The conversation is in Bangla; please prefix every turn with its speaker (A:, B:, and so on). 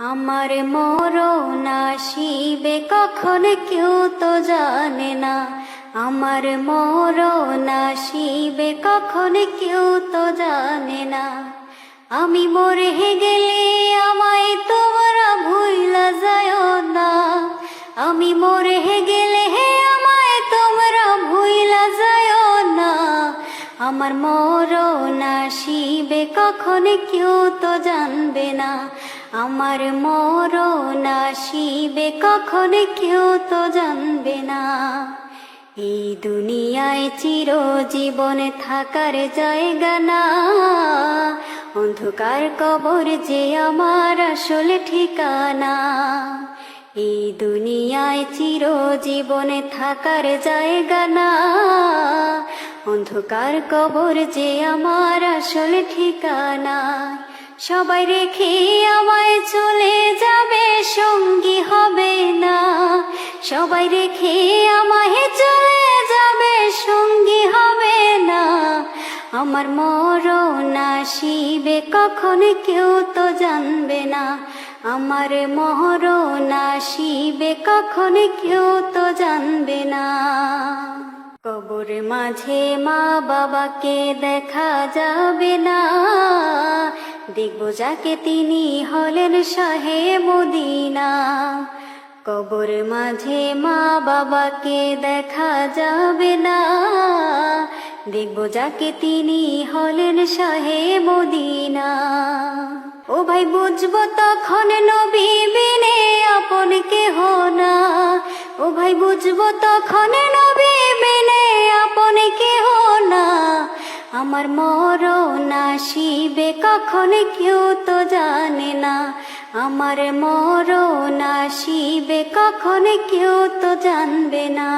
A: আমার মরণ আসিবে কখন কেউ তো জানে না। আমার মরণ আসিবে কখন কেউ তো জানে না। আমি মরে গেলে আমায় তোমরা ভুইলা যাও না। আমি মরে গেলে আমায় তোমরা ভুইলা যাও না। আমার মরণ আসিবে কখন কেউ তো জানবে না। আমার মরণ আসিবে কখন কেউ তো জানবে না। এই দুনিয়ায় চিরজীবন থাকার জায়গা না। অন্ধকার কবর যে আমার আসল ঠিকানা। এই দুনিয়ায় চিরজীবন থাকার জায়গা না। অন্ধকার কবর যে আমার আসল ঠিকানা। সবাই রেখে আমায় চলে যাবে, সঙ্গী হবে না। সবাই রেখে আমায় চলে যাবে, সঙ্গী হবে না। আমার মরণ আসিবে কখন কেউ তো জানবে না। আমার মরণ আসিবে কখন কেউ তো জানবে না। কবর মাঝে মা বাবাকে দেখা যাবে না। দেখব যাকে তিনি হলেন শাহে মদিনা। কবর মাঝে মা বাবাকে দেখা যাবে না। দেখব যাকে তিনি হলেন শাহে মদিনা। ও ভাই বুঝবো তখন নবী বিনে আপন কেহ না। ও ভাই বুঝবো তখন নবী বিনে আপন কেহ না। আমার মরণ আসিবে কখন কেউ তো জানে না। আমার মরণ আসিবে কখন কেউ তো জানবে না।